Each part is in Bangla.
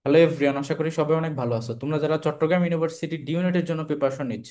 হ্যালো এভরিওয়ান, আশা করি সবাই অনেক ভালো আছো। তোমরা যারা চট্টগ্রাম ইউনিভার্সিটি ডি ইউনিটের জন্য প্রিপারেশন নিচ্ছ,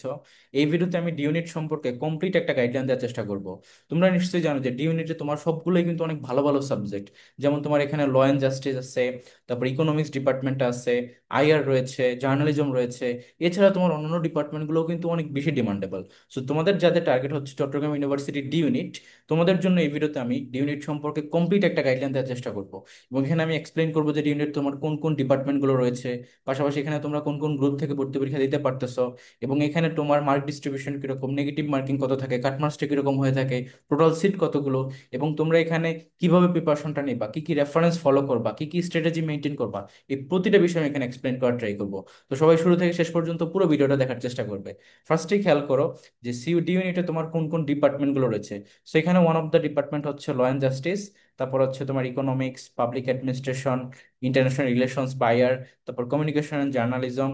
এই ভিডিওতে আমি ডি ইউনিট সম্পর্কে কমপ্লিট একটা গাইডলাইন দেওয়ার চেষ্টা করব। তোমরা নিশ্চয়ই জানো যে ডি ইউনিটে তোমার সবগুলোই কিন্তু অনেক ভালো ভালো সাবজেক্ট। যেমন তোমার এখানে ল অ্যান্ড জাস্টিস আছে, তারপর ইকোনমিক্স ডিপার্টমেন্ট আছে, আইআর রয়েছে, জার্নালিজম রয়েছে। এছাড়া তোমার অন্যান্য ডিপার্টমেন্টগুলোও কিন্তু অনেক বেশি ডিমান্ডেবল। সো তোমাদের যাদের টার্গেট হচ্ছে চট্টগ্রাম ইউনিভার্সিটি ডি ইউনিট, তোমাদের জন্য এই ভিডিওতে আমি ডি ইউনিট সম্পর্কে কমপ্লিট একটা গাইডলাইন দেওয়ার চেষ্টা করবো। এবং এখানে আমি এক্সপ্লেন করবো যে ইউনিট তোমার কোন কোন ডিপার্টমেন্টগুলো রয়েছে, পাশাপাশি এখানে তোমরা কোন কোন গ্রুপ থেকে ভর্তি পরীক্ষা দিতে পারতেছো, এবং এখানে তোমার মার্ক ডিস্ট্রিবিউশন কিরকম, নেগেটিভ মার্কিং কত থাকে, কাট মার্কসটা কিরকম হয়ে থাকে, টোটাল সিট কতগুলো, এবং তোমরা এখানে কিভাবে প্রিপারেশনটা নিবা, কি কি রেফারেন্স ফলো করবা, কি কি স্ট্র্যাটেজি মেনটেন করবা, এই প্রতিটা বিষয় আমি এখানে এক্সপ্লেন করার ট্রাই করবো। তো সবাই শুরু থেকে শেষ পর্যন্ত পুরো ভিডিওটা দেখার চেষ্টা করবে। ফার্স্টেই খেয়াল করো যে সিইউডি ইউনিটে তোমার কোন কোন ডিপার্টমেন্টগুলো রয়েছে। সো এখানে ওয়ান অফ দ্য ডিপার্টমেন্ট হচ্ছে ল অ্যান্ড জাস্টিস, তারপর হচ্ছে তোমার economics, public administration, international relations বায়ার, তারপর communication and journalism,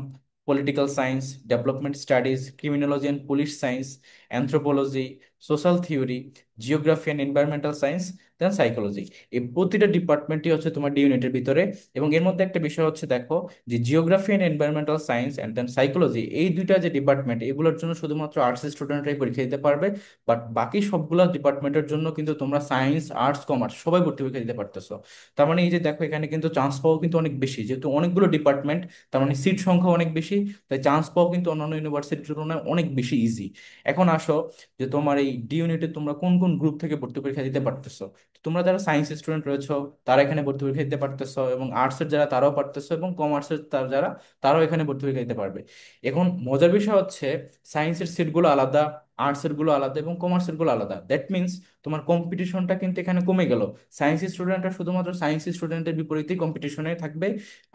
political science, development studies, criminology and police science, anthropology, social theory, geography and environmental science, then psychology. এই প্রতিটা ডিপার্টমেন্টই হচ্ছে তোমার ডি ইউনিটের ভিতরে। এবং এর মধ্যে একটা বিষয় হচ্ছে, দেখো, যে geography and environmental science and then psychology, এই দুইটা যে ডিপার্টমেন্ট, এগুলোর জন্য শুধুমাত্র আর্টস স্টুডেন্টরাই পরীক্ষা দিতে পারবে। বাট বাকি সবগুলো ডিপার্টমেন্টের জন্য কিন্তু তোমরা সায়েন্স, আর্টস, কমার্স সবাই ভর্তি পরীক্ষা দিতে পারতেছো। তার মানে এই যে দেখো, এখানে কিন্তু চান্স পাওয়া কিন্তু অনেক বেশি, যেহেতু অনেকগুলো ডিপার্টমেন্ট, তার মানে সিট সংখ্যা অনেক বেশি। তাই চান্স পাওয়া কিন্তু অন্যান্য ইউনিভার্সিটির তুলনায় অনেক বেশি ইজি। এখন আসো, যে তোমার এই ডি ইউনিটে তোমরা কোন কোন গ্রুপ থেকে ভর্তি পরীক্ষা দিতে পারতেছো। তো তোমরা যারা সায়েন্স স্টুডেন্ট রয়েছো, তারা এখানে ভর্তি পরীক্ষা দিতে পারতেছো, এবং আর্টসের যারা তারাও পারতেছো, এবং কমার্সের যারা, তারাও এখানে ভর্তি পরীক্ষা দিতে পারবে। এখন মজার বিষয় হচ্ছে, সায়েন্সের সিটগুলো আলাদা, আর্টসের গুলো আলাদা, এবং কমার্সের গুলো আলাদা। দ্যাট মিনস তোমার কম্পিটিশনটা কিন্তু এখানে কমে গেল। সায়েন্স স্টুডেন্টরা শুধুমাত্র সায়েন্স স্টুডেন্টের বিপরীতেই কম্পিটিশনে থাকবে,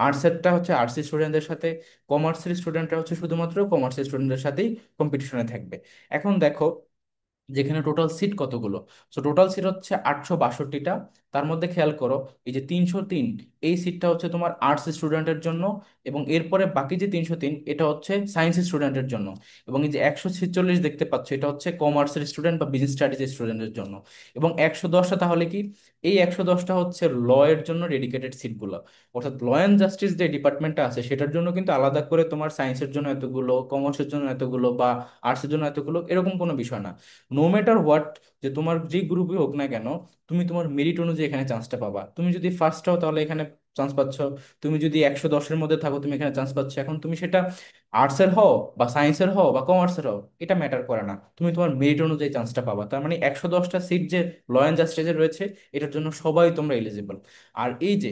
আর্টসেরটা হচ্ছে আর্টস স্টুডেন্টদের সাথে, কমার্সের স্টুডেন্টরা হচ্ছে শুধুমাত্র কমার্স স্টুডেন্টদের সাথেই কম্পিটিশনে থাকবে। এখন দেখো, যেখানে টোটাল সিট কতগুলো। সো টোটাল সিট হচ্ছে 862টা। তার মধ্যে খেয়াল করো, এই যে 303, এই সিটটা হচ্ছে তোমার আর্টস স্টুডেন্টের জন্য, এবং এরপরে বাকি যে 303, এটা হচ্ছে সায়েন্স স্টুডেন্টের জন্য, এবং এই যে 146 দেখতে পাচ্ছ, এটা হচ্ছে কমার্সের স্টুডেন্ট বা বিজনেস স্টাডিজ স্টুডেন্টের জন্য। এবং 110টা তাহলে কি, এই 110টা হচ্ছে ল এর জন্য ডেডিকেটেড সিটগুলো। অর্থাৎ ল অ্যান্ড জাস্টিস যে ডিপার্টমেন্টটা আছে, সেটার জন্য কিন্তু আলাদা করে তোমার সায়েন্সের জন্য এতগুলো, কমার্সের জন্য এতগুলো, বা আর্টসের জন্য এতগুলো, এরকম কোনো বিষয় না। নো ম্যাটার হোয়াট, যে তোমার যে গ্রুপে হোক না কেন, তুমি তোমার মেরিট অনুযায়ী এখানে চান্সটা পাবা। তুমি যদি ফার্স্ট হও, তাহলে এখানে চান্স পাচ্ছ। তুমি যদি 110-এর মধ্যে থাকো, তুমি এখানে চান্স পাচ্ছ। এখন তুমি সেটা আর্টসের হও, বা সায়েন্সের হও, বা কমার্সের হও, এটা ম্যাটার করে না, তুমি তোমার মেরিট অনুযায়ী চান্সটা পাবা। তার মানে 110টা সিট যে ল অ্যান্ড জাস্টিসের রয়েছে, এটার জন্য সবাই তোমরা এলিজিবল। আর এই যে,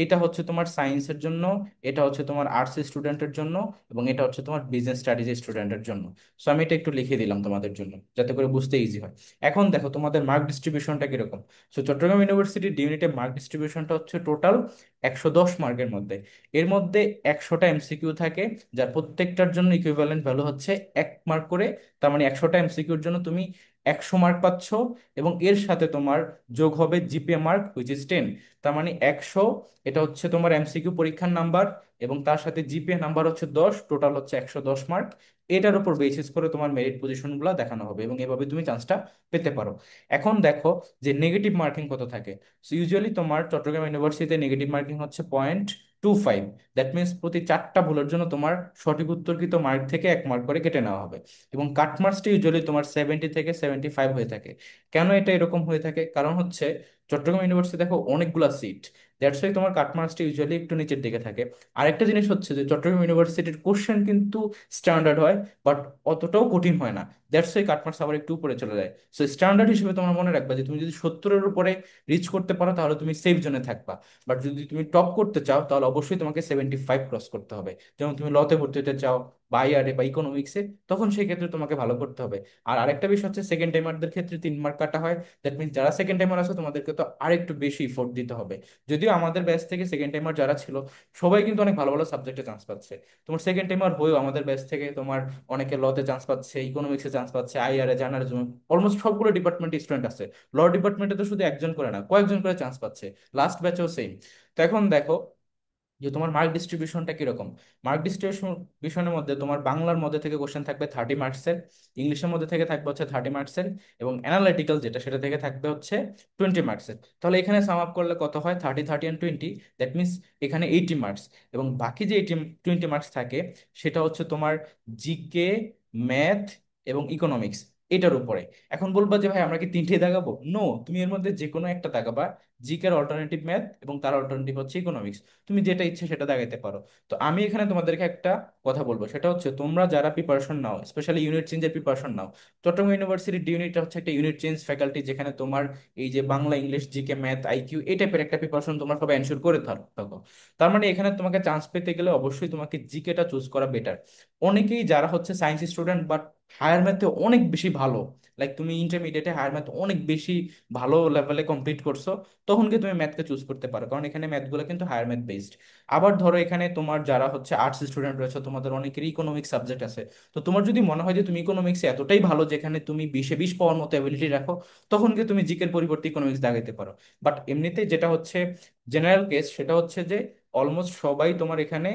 এটা হচ্ছে তোমার সায়েন্সের জন্য, এটা হচ্ছে তোমার আর্টস স্টুডেন্টের জন্য, এবং এটা হচ্ছে তোমার বিজনেস স্টাডিজ স্টুডেন্টের জন্য। সো আমি এটা একটু লিখে দিলাম তোমাদের জন্য, যাতে করে বুঝতে ইজি হয়। এখন দেখো তোমাদের মার্ক ডিস্ট্রিবিউশনটা কিরকম। সো চট্টগ্রাম ইউনিভার্সিটির ইউনিটে মার্ক ডিস্ট্রিবিউশনটা হচ্ছে টোটাল 110 মার্কের মধ্যে। এর মধ্যে 100টা এমসিকিউ থাকে, যার প্রত্যেকটার জন্য ইকুইভ্যালেন্ট ভ্যালু হচ্ছে 1 মার্ক করে। তার মানে 100টা এমসিকিউর জন্য তুমি 100 মার্ক পাচ্ছ, এবং এর সাথে তোমার যোগ হবে জিপিএ মার্ক, হুইচ ইজ 10। তার মানে 100, এটা হচ্ছে তোমার এমসিকিউ পরীক্ষার নাম্বার, এবং তার সাথে জিপিএ নাম্বার হচ্ছে 10, টোটাল হচ্ছে 110 মার্ক। এটার উপর বেসিস করে তোমার মেরিট পজিশন গুলো দেখানো হবে, এবং এভাবে তুমি চান্সটা পেতে পারো। এখন দেখো যে নেগেটিভ মার্কিং কত থাকে। সো ইউজুয়ালি তোমার চট্টগ্রাম ইউনিভার্সিটিতে নেগেটিভ মার্কিং হচ্ছে 0.25। দ্যাট মিনস প্রতি 4টা ভুলের জন্য তোমার সঠিক উত্তরকৃত মার্ক থেকে 1 মার্ক করে কেটে নেওয়া হবে। এবং কাট মার্কসটা ইউজুয়ালি তোমার 70 থেকে 75 হয়ে থাকে। কেন এটা এরকম হয়ে থাকে? কারণ হচ্ছে চট্টগ্রাম ইউনিভার্সিটি দেখো অনেকগুলা সিট, দ্যাটস ওয়াই তোমার কাট মার্কসটা ইউজুয়ালি একটু নিচের দিকে থাকে। আরেকটা জিনিস হচ্ছে যে চট্টগ্রাম ইউনিভার্সিটির কোশ্চেন কিন্তু স্ট্যান্ডার্ড হয়, বাট অতটাও কঠিন হয় না। দ্যাটস ওয়াই কাটমার্কস আবার একটু উপরে চলে যায়। সো স্ট্যান্ডার্ড হিসেবে তোমার মনে রাখবা যে তুমি যদি 70-এর উপরে রিচ করতে পারো, তাহলে তুমি সেফ জোনে থাকবা। বাট যদি তুমি টপ করতে চাও, তাহলে অবশ্যই তোমাকে 75 ক্রস করতে হবে। যেমন তুমি লতে ভর্তি হতে চাও, বা আইআরএ বা ইকোনমিক্সে, তখন সেই ক্ষেত্রে তোমাকে ভালো করতে হবে। আর আরেকটা বিষয় হচ্ছে, সেকেন্ড টাইমারদের ক্ষেত্রে 3 মার্ক কাটা হয়। দ্যাট মিনস যারা সেকেন্ড টাইমার আছে, তোমাদেরকে তো আরেকটু বেশি ইফোর্ট দিতে হবে। যদিও আমাদের ব্যাচ থেকে সেকেন্ড টাইমার যারা ছিল, সবাই কিন্তু অনেক ভালো ভালো সাবজেক্টে চান্স পাচ্ছে। তোমার সেকেন্ড টাইমার হয়েও আমাদের ব্যাচ থেকে তোমার অনেকে লতে চান্স পাচ্ছে, ইকোনমিক্সে চান্স পাচ্ছে, আইআরএ, জার্নালিজম, অলমোস্ট সবগুলো ডিপার্টমেন্টে স্টুডেন্ট আছে। ল ডিপার্টমেন্টে তো শুধু একজন করে না, কয়েকজন করে চান্স পাচ্ছে। লাস্ট ব্যাচেও সেম। তো এখন দেখো, যে তোমার মার্ক ডিস্ট্রিবিউশনটা কিরকম। মার্ক ডিস্ট্রিবিউশনের মধ্যে তোমার বাংলার মধ্যে থেকে কোশ্চেন থাকবে 30 মার্কসের, ইংলিশের মধ্যে থেকে থাকবে হচ্ছে 30 মার্কসের, এবং অ্যানালিটিক্যাল যেটা সেটা থেকে থাকবে হচ্ছে 20 মার্কসের। তাহলে এখানে সাম আপ করলে কত হয়, 30, 30 অ্যান্ড 20, দ্যাট মিনস এখানে 80 মার্কস। এবং বাকি যে 20 মার্কস থাকে সেটা হচ্ছে তোমার জিকে, ম্যাথ এবং ইকোনমিক্স, এটার উপরে। এখন বলবা যে ভাই আমরা কি তিনটেই দাগাবো? নো, তুমি এর মধ্যে যে কোনো একটা দাগাবা। জিকের অল্টারনেটিভ ম্যাথ এবং তার অল্টারনেটিভ হচ্ছে ইকোনমিক্স, তুমি যেটা ইচ্ছে সেটা দাগাইতে পারো। তো আমি এখানে তোমাদেরকে একটা কথা বলবো, সেটা হচ্ছে তোমরা যারা প্রিপারেশন নাও, স্পেশালি ইউনিট চেঞ্জের প্রিপারেশন নাও, চট্টগ্রাম ইউনিভার্সিটির ডি ইউনিটটা হচ্ছে একটা ইউনিট চেঞ্জ ফ্যাকাল্টি, যেখানে তোমার এই যে Bangla, English, GK, math, IQ এই টাইপের একটা প্রিপারেশন তোমরা সবাই এনশিওর করে থাকো। তার মানে এখানে তোমাকে চান্স পেতে গেলে অবশ্যই তোমাকে জিকেটা চুজ করা বেটার। অনেকেই যারা হচ্ছে সায়েন্স স্টুডেন্ট বাট হায়ার ম্যাথে অনেক বেশি ভালো, লাইক তুমি ইন্টারমিডিয়েটে হায়ার ম্যাথ অনেক বেশি ভালো লেভেলে কমপ্লিট করছো, তখন কি তুমি ম্যাথকে চুজ করতে পারো, কারণ এখানে ম্যাথগুলো কিন্তু হায়ার ম্যাথ বেসড। আবার ধরো এখানে তোমার যারা হচ্ছে আর্টস স্টুডেন্ট রয়েছে, তোমাদের অনেকেরই ইকোনমিক্স সাবজেক্ট আছে। তো তোমার যদি মনে হয় যে তুমি ইকোনমিক্সে এতটাই ভালো যেখানে তুমি 20-এ 20 পাওয়ার মতো অ্যাবিলিটি রাখো, তখন কি তুমি জিকের পরিবর্তে ইকোনমিক্স দাগাইতে পারো। বাট এমনিতে যেটা হচ্ছে জেনারেল কেস, সেটা হচ্ছে যে অলমোস্ট সবাই তোমার এখানে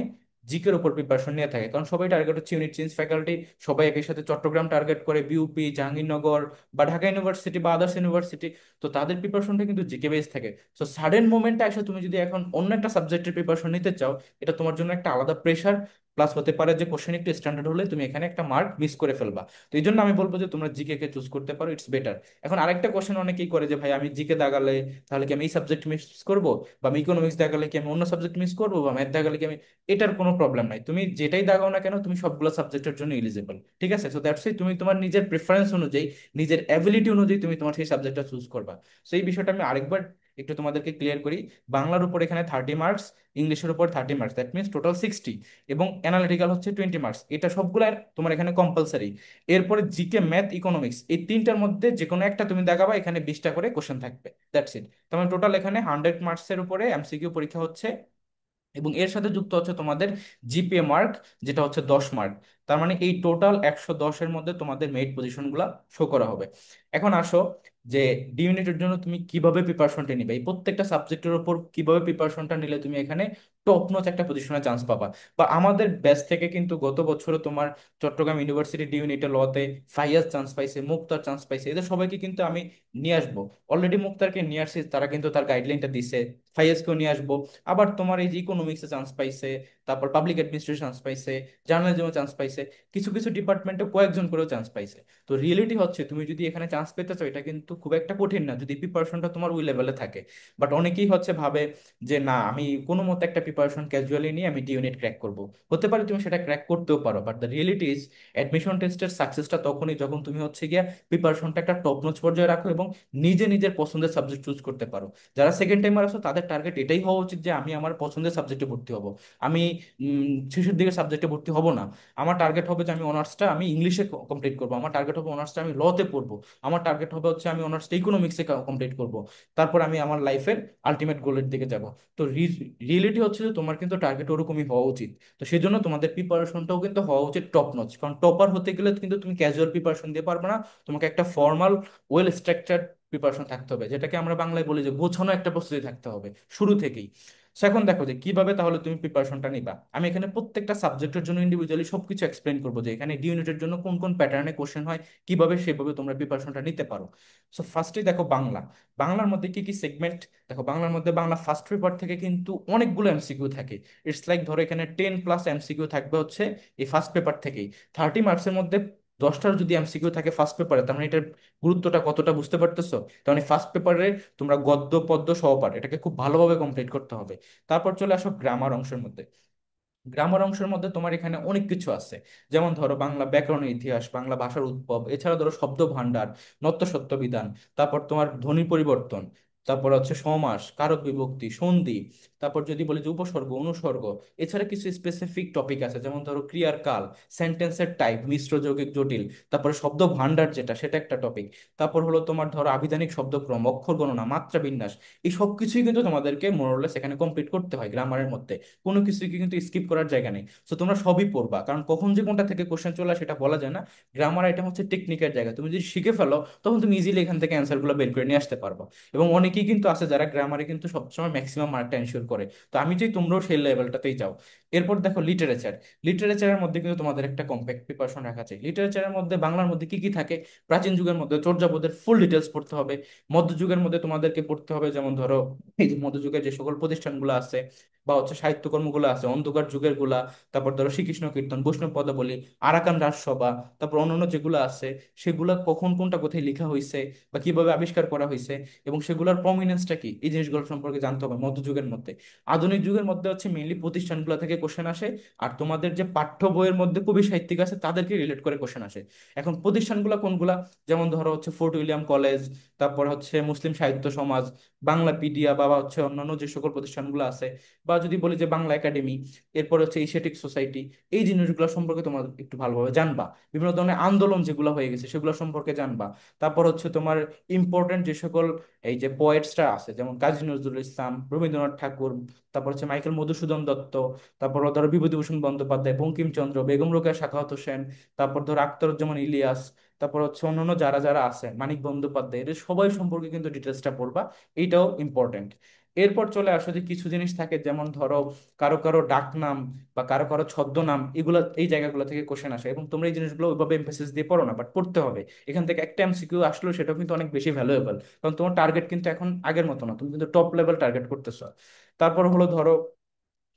জিকের উপর প্রিপারেশন নিয়ে থাকে, কারণ সবাই টার্গেট হচ্ছে ইউনিট চেঞ্জ ফ্যাকাল্টি। সবাই একই সাথে চট্টগ্রাম টার্গেট করে, বিউপি, জাহাঙ্গীরনগর বা ঢাকা ইউনিভার্সিটি বা আদার্স ইউনিভার্সিটি। তো তাদের প্রিপারেশনটা কিন্তু জিকে বেস থাকে। সো সাডেন মোমেন্টে এসে তুমি যদি এখন অন্য একটা সাবজেক্টের প্রিপারেশন নিতে চাও, এটা তোমার জন্য একটা আলাদা প্রেশার, প্লাস হতে পারে যে কোশ্চেন একটু স্ট্যান্ডার্ড হলে তুমি এখানে একটা মার্ক মিস করে ফেলবা। তো এই জন্য আমি বলবো যে তোমরা জিকে কে চুজ করতে পারো, ইটস বেটার। এখন আরেকটা কোশ্চেন অনেকেই করে যে ভাই আমি জিকে দাগালে তাহলে কি আমি এই সাবজেক্ট মিস করবো, বা আমি ইকোনমিক্স দাগালে কি আমি অন্য সাবজেক্ট মিস করবো, বা ম্যাথ দাগালে কি আমি, এটার কোনো প্রবলেম নাই। তুমি যেটাই দাগাও না কেন তুমি সবগুলো সাবজেক্টের জন্য এলিজিবল, ঠিক আছে? সো দ্যাটস তুমি তোমার নিজের প্রেফারেন্স অনুযায়ী, নিজের অ্যাবিলিটি অনুযায়ী তুমি তোমার সেই সাবজেক্টটা চুজ করবা। সেই বিষয়টা আমি আরেকবার একটু তোমাদেরকে ক্লিয়ার করি। বাংলার উপর এখানে 30 মার্কস, ইংলিশের উপর 30 মার্কস, দ্যাট মিনস টোটাল 60, এবং অ্যানালিটিক্যাল হচ্ছে 20 মার্কস, এটা সবগুলো তোমার এখানে কম্পালসারি। এরপরে জিকে, ম্যাথ, ইকোনমিক্স এই তিনটার মধ্যে যে কোনো একটা তুমি দেখাবা, এখানে 20টা করে কোশ্চেন থাকবে, দ্যাটস ইট। তোমার টোটাল এখানে 100 মার্কসের উপরে এমসিকিউ পরীক্ষা হচ্ছে, এবং এর সাথে যুক্ত হচ্ছে তোমাদের জিপিএ মার্ক, যেটা হচ্ছে 10 মার্ক। তার মানে এই টোটাল 110-এর মধ্যে তোমাদের মেরিট পজিশন গুলা শো করা হবে। এখন আসো যে ডি ইউনিটের জন্য তুমি কিভাবে প্রিপারেশনটা নিবে, এই প্রত্যেকটা সাবজেক্টের উপর কিভাবে প্রিপারেশনটা নিলে তুমি এখানে টপ নচ একটা পজিশনে চান্স পাবা। বা আমাদের ব্যাচ থেকে কিন্তু গত বছর তোমার চট্টগ্রাম ইউনিভার্সিটি ডি ইউনিটে লতে ফাইয়াজ চান্স পাইছে, মুক্তার চান্স পাইছে, এদের সবাইকে কিন্তু আমি নিয়ে আসবো। অলরেডি মুক্তারকে নিয়ে আসছি, তারা কিন্তু তার গাইডলাইনটা দিছে। ফাইয়াজকেও নিয়ে আসবো। আবার তোমার এই যে ইকোনমিক্সে চান্স পাইছে, তারপর পাবলিক অ্যাডমিনিস্ট্রেশন চান্স পাইছে, জার্নালিজমে চান্স পাইছে, কিছু কিছু ডিপার্টমেন্টে কয়েকজন করেও চান্স পাইছে। তো রিয়েলিটি হচ্ছে তুমি যদি এখানে চান্স পেতে চাও, এটা কিন্তু খুব একটা কঠিন না যদি প্রিপারেশনটা তোমার ওই লেভেলে থাকে। বাট অনেকেই হচ্ছে ভাবে যে না, আমি কোনো মতো একটা প্রিপারেশন ক্যাজুয়ালি নিয়ে আমি ডি ইউনিট ক্র্যাক করবো। হতে পারে তুমি সেটা ক্র্যাক করতেও পারো, but the reality is admission টেস্টের সাকসেসটা তখনই যখন তুমি হচ্ছে গিয়া প্রিপারেশনটা একটা টপ নোচ পর্যায়ে রাখো এবং নিজে নিজের পছন্দের সাবজেক্ট চুজ করতে পারো। যারা সেকেন্ড টাইমার আছো তাদের টার্গেট এটাই হওয়া উচিত যে আমি আমার পছন্দের সাবজেক্টে ভর্তি হব। আমি শেষের দিকে সাবজেক্টে ভর্তি হব না। আমার টার্গেট হবে যে আমি অনার্সটা আমি ইংলিশে কমপ্লিট করবো, আমার টার্গেট হবে অনার্সটা আমি লতে পড়বো, আমার টার্গেট হবে হচ্ছে আমি অনার্সটা ইকোনমিক্সে কমপ্লিট করব। তারপর আমি আমার লাইফের আলটিমেট গোলের দিকে যাব। তো রিয়েলিটি হচ্ছে যে তোমার কিন্তু টার্গেট ওরকমই হওয়া উচিত। তো সেই জন্য তোমাদের প্রিপারেশনটাও কিন্তু হওয়া উচিত টপ নচ, কারণ টপার হতে গেলে কিন্তু তুমি ক্যাজুয়াল প্রিপারেশন দিয়ে পারবে না। তোমাকে একটা ফর্মাল, ওয়েল স্ট্রাকচার্ড প্রিপারেশন থাকতে হবে, যেটাকে আমরা বাংলায় বলি যে গোছানো একটা প্রস্তুতি থাকতে হবে শুরু থেকেই। So এখন দেখো যে কিভাবে তাহলে তুমি প্রিপারেশনটা নিবা। আমি এখানে প্রত্যেকটা সাবজেক্টের জন্য ইন্ডিভিজুয়ালি সবকিছু এক্সপ্লেন করবো, যে এখানে ডি ইউনিটের জন্য কোন কোন প্যাটার্নে কোশ্চেন হয়, কিভাবে সেভাবে তোমরা প্রিপারেশনটা নিতে পারো। সো ফার্স্টেই দেখো বাংলা। বাংলার মধ্যে কি কি সেগমেন্ট। দেখো বাংলার মধ্যে বাংলা ফার্স্ট পেপার থেকে কিন্তু অনেকগুলো এমসিকিউ থাকে। ইটস লাইক ধরো এখানে 10+ এমসিকিউ থাকবে হচ্ছে এই ফার্স্ট পেপার থেকেই। 30 মার্কসের মধ্যে 10টার যদি এমসিকিউ থাকে ফার্স্ট পেপারে, তার মানে এটার গুরুত্বটা কতটা বুঝতে পারতেছো। তার মানে ফার্স্ট পেপারে তোমরা গদ্য পদ্য সহপাঠ এটাকে খুব ভালোভাবে কমপ্লিট করতে হবে। তারপর চলে আসো গ্রামার অংশের মধ্যে। গ্রামার অংশের মধ্যে তোমার এখানে অনেক কিছু আছে, যেমন ধরো বাংলা ব্যাকরণের ইতিহাস, বাংলা ভাষার উদ্ভব, এছাড়া ধরো শব্দ ভান্ডার, নত্য সত্য বিধান, তারপর তোমার ধ্বনি পরিবর্তন, তারপর হচ্ছে সমাস, কারক বিভক্তি, সন্ধি, তারপর যদি বলি যে উপসর্গ, অনুসর্গ, এছাড়া কিছু স্পেসিফিক টপিক আছে, যেমন ধরো ক্রিয়ার কাল, সেন্টেন্সের টাইপ, মিশ্র যৌগিক জটিল, তারপরে শব্দ ভান্ডার যেটা সেটা একটা টপিক। তারপর হলো তোমার ধরো আবিধানিক শব্দক্রম, অক্ষর গণনা, মাত্রা বিন্যাস, এই সব কিছুই কিন্তু তোমাদেরকে মোরলেস এখানে কমপ্লিট করতে হয় গ্রামারের মধ্যে। কোনো কিছুই কিন্তু স্কিপ করার জায়গা নেই। তো তোমরা সবই পড়বা, কারণ কখন যে কোনটা থেকে কোশ্চেন চলে আসে সেটা বলা যায় না। গ্রামার আইটেম হচ্ছে টেকনিকের জায়গা, তুমি যদি শিখে ফেলো তখন তুমি ইজিলি এখান থেকে অ্যান্সার গুলো বের করে নিয়ে আসতে পারবা। এবং অনেকেই কিন্তু আছে যারা গ্রামারে কিন্তু সবসময় ম্যাক্সিমাম মার্কটা এনশিওর করে। তো আমি চাই তোমরাও সেই লেভেলটাতেই যাও। এরপর দেখো লিটারেচার। লিটারেচারের মধ্যে কিন্তু তোমাদের একটা কম্প্যাক্ট প্রিপারেশন রাখা চাই। লিটারেচারের মধ্যে বাংলার মধ্যে কি কি থাকে, প্রাচীন যুগের মধ্যে চর্যাপদের ফুল ডিটেলস পড়তে হবে। মধ্যযুগের মধ্যে তোমাদেরকে পড়তে হবে, যেমন ধরো এই যে মধ্যযুগের যে সকল প্রতিষ্ঠানগুলো আছে বা হচ্ছে সাহিত্যকর্মগুলো আছে, অন্ধকার যুগের গুলা, তারপর ধরো শ্রীকৃষ্ণ কীর্তন, বৈষ্ণব পদাবলী, আরাকান রাজসভা, তারপর অন্যান্য যেগুলো আছে সেগুলা কখন কোনটা কোথায় লেখা হয়েছে বা কিভাবে আবিষ্কার করা হয়েছে এবং সেগুলোর প্রমিনেন্সটা কি, এই জিনিসগুলো সম্পর্কে জানতে হবে মধ্যযুগের মধ্যে। আধুনিক যুগের মধ্যে হচ্ছে মেইনলি প্রতিষ্ঠানগুলো থেকে কোশ্চেন আসে, আর তোমাদের যে পাঠ্য বইয়ের মধ্যে কবি সাহিত্যিক আছে তাদেরকে রিলেট করে কোশ্চেন আসে। এখন প্রতিষ্ঠানগুলো কোনগুলা, যেমন ধরো হচ্ছে ফোর্ট উইলিয়াম কলেজ, তারপর হচ্ছে মুসলিম সাহিত্য সমাজ, বাংলা পিডিয়া, বা হচ্ছে অন্যান্য যে সকল প্রতিষ্ঠানগুলো আছে, বা যদি বলি যে বাংলা একাডেমি, এরপর হচ্ছে এশিয়াটিক সোসাইটি, এই জিনিসগুলো সম্পর্কে তোমার একটু ভালোভাবে জানবা। বিভিন্ন ধরনের আন্দোলন যেগুলো হয়ে গেছে সেগুলো সম্পর্কে জানবা। তারপর হচ্ছে তোমার ইম্পর্টেন্ট যে সকল এই যে পোয়েটসরা আছে, যেমন কাজী নজরুল ইসলাম, রবীন্দ্রনাথ ঠাকুর, তারপর হচ্ছে মাইকেল মধুসূদন দত্ত, তারপর ধরো বিভূতিভূষণ বন্দ্যোপাধ্যায়, বঙ্কিমচন্দ্র, বেগম রোকেয়া সাখাওয়াত হোসেন, তারপর ধরো আখতারুজ্জামান ইলিয়াস, তারপর হচ্ছে অন্যান্য যারা যারা আছে, মানিক বন্দ্যোপাধ্যায়, এদের সবাই সম্পর্কে কিন্তু ডিটেলসটা পড়বা। এইটাও ইম্পর্টেন্ট। এরপর চলে আসো যে কিছু জিনিস থাকে, যেমন ধরো কারো কারো ডাক নাম বা কারো কারো ছদ্মনাম, এগুলো এই জায়গাগুলো থেকে কোশ্চেন আসে এবং তোমরা এই জিনিসগুলো ওইভাবে এমফেসিস দিয়ে পড়ো না, বাট পড়তে হবে। এখান থেকে একটা এমসিকিউ আসলেও সেটাও কিন্তু অনেক বেশি ভ্যালুয়েবল, কারণ তোমার টার্গেট কিন্তু এখন আগের মতো না, তুমি কিন্তু টপ লেভেল টার্গেট করতেছো। তারপর হলো ধরো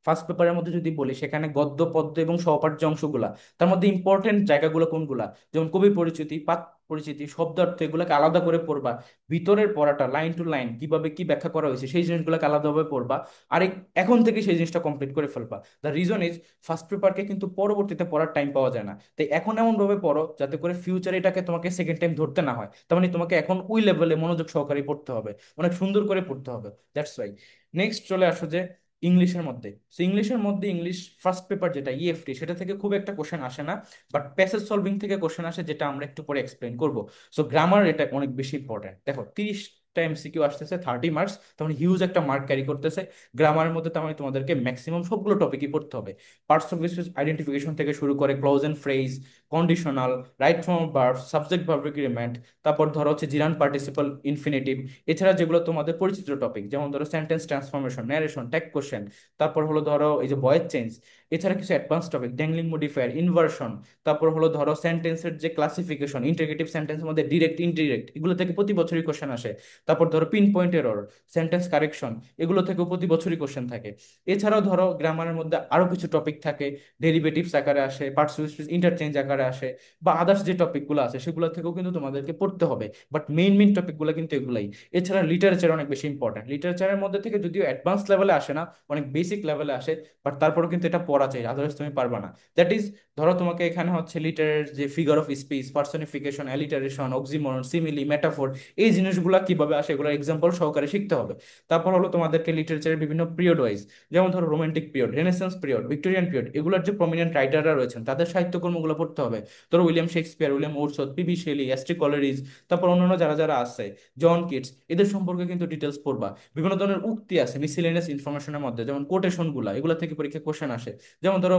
ফার্স্ট পেপারের মধ্যে যদি বলি, সেখানে গদ্য পদ্য এবং সহপাঠ্য যে অংশগুলা, তার মধ্যে ইম্পর্টেন্ট জায়গাগুলো কোনগুলা, যেমন কবি পরিচিতি, পাঠ পরিচিতি, শব্দার্থ, এগুলোকে আলাদা করে পড়বা। ভিতরের পড়াটা লাইন টু লাইন কিভাবে কি ব্যাখ্যা করা হয়েছে সেই জিনিসগুলোকে আলাদাভাবে পড়বা। আর এখন থেকে সেই জিনিসটা কমপ্লিট করে ফেলবা। দ্য রিজন ইজ, ফার্স্ট পেপারকে কিন্তু পরবর্তীতে পড়ার টাইম পাওয়া যায় না, তাই এখন এমন ভাবে পড়ো যাতে করে ফিউচারে এটাকে তোমাকে সেকেন্ড টাইম ধরতে না হয়। তার মানে তোমাকে এখন ওই লেভেলে মনোযোগ সহকারে পড়তে হবে, অনেক সুন্দর করে পড়তে হবে। That's why. নেক্সট চলে আসো যে ইংলিশের মধ্যে। সো ইংলিশের মধ্যে ইংলিশ ফার্স্ট পেপার যেটা ইএফটি, সেটা থেকে খুব একটা কোশ্চেন আসে না, বাট প্যাসেজ সলভিং থেকে কোশ্চেন আসে, যেটা আমরা একটু পরে এক্সপ্লেন করব। সো গ্রামার এটা অনেক বেশি ইম্পর্টেন্ট। দেখো 30টা এমসিকিউ আসতেছে, 30 মার্কস, তখন হিউজ একটা মার্ক ক্যারি করতেছে। গ্রামারের মধ্যে তার মানে তোমাদেরকে ম্যাক্সিমাম সবগুলো টপিকই পড়তে হবে। পার্টস অফ স্পিচ আইডেন্টিফিকেশন থেকে শুরু করে clause and phrase, conditional, right form of verb, subject verb agreement, তারপর ধরো হচ্ছে জিরান পার্টিসিপল ইনফিনিটিভ। এছাড়া যেগুলো তোমাদের পরিচিত টপিক, যেমন ধরো sentence transformation, narration, tag question, তারপর হলো ধরো এই যে ভয়েস চেঞ্জ। এছাড়া কিছু advance topic, dangling modifier, inversion, তারপর হলো ধরো সেন্টেন্সের যে ক্লাসিফিকেশন, ইন্টিগ্রেটিভ সেন্টেন্সের মধ্যে ডিরেক্ট ইনডিরেক্ট, এগুলো থেকে প্রতি বছরই কোশ্চেন আসে। তারপর ধরো pin point error, sentence correction, এগুলো থেকে প্রতি বছরই কোশ্চেন থাকে। এছাড়াও ধরো গ্রামারের মধ্যে আরো কিছু টপিক থাকে, ডেরিভেটিভস আকারে আসে, পার্টস অফ স্পিচ ইন্টারচেঞ্জ আকারে আসে, বা আদার্স যে টপিকগুলো আছে সেগুলো থেকেও কিন্তু তোমাদেরকে পড়তে হবে। বাট মেইন মেইন টপিকগুলো কিন্তু এগুলাই। এছাড়া লিটারেচার অনেক বেশি ইম্পর্টেন্ট। লিটারেচারের মধ্যে থেকে যদিও অ্যাডভান্স লেভেলে আসে না, অনেক বেসিক লেভেলে আসে, বাট তারপরেও কিন্তু এটা পড়া চাই, আদারওয়াইজ তুমি পারবা না। দ্যাট ইজ, ধরো তোমাকে এখানে হচ্ছে লিটারের যে figure of speech, personification, alliteration, oxymoron, simile, metaphor, এই জিনিসগুলো কিভাবে আসে এগুলো এক্সাম্পল সহকারে শিখতে হবে। তারপর হলো তোমাদেরকে লিটারেচারের বিভিন্ন পিরিয়ড ওয়াইজ, যেমন ধরো romantic period, renaissance period, Victorian period, এগুলোর যে প্রমিনেন্ট রাইটাররা রয়েছেন তাদের সাহিত্যকর্মগুলো পড়তে হবে। ধরো William Shakespeare, William Wordsworth, P B Shelley, S T Coleridge, তারপর অন্যান্য যারা যারা আছে, জন কিটস, এদের সম্পর্কে কিন্তু ডিটেলস পড়বা। বিভিন্ন ধরনের উক্তি আছে মিসিলেনিয়াস ইনফরমেশনের মধ্যে, যেমন কোটেশন গুলা, এগুলো থেকে পরীক্ষা কোশ্চেন আসে। যেমন ধরো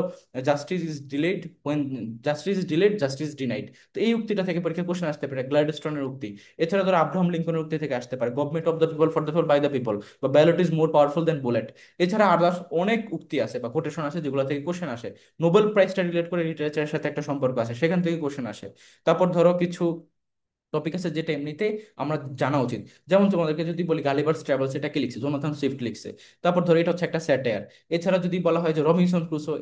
justice is delayed when, justice is delayed, justice denied, তো এই উক্তিটা থেকে পরীক্ষা কোশ্চেন আসতে পারে, গ্ল্যাডস্টোনের উক্তি। এছাড়া ধরো আব্রাহাম লিঙ্কনের উক্তি থেকে আসতে পারে, government of the people, for the people, by the people, বা ballot is more powerful than bullet. এছাড়া আদার্স অনেক উক্তি আছে বা কোটেশন আছে যেগুলো থেকে কোশ্চেন আসে। নোবেল প্রাইজটা রিলেট করে লিটারেচারের সাথে একটা সম্পর্ক আছে, সেখান থেকে কোশ্চেন আসে। তারপর ধরো কিছু টপিক আছে যেটা এমনিতে আমরা জানা উচিত, যেমন তোমাদেরকে যদি বলি গালিভার্স ট্রাভেলস, এটা কে লিখছে, জোনাথন সুইফট লিখছে। তারপর ধরো এটা হচ্ছে একটা স্যাটায়ার। এছাড়া যদি বলা হয় যে রবিনসন ক্রুসো,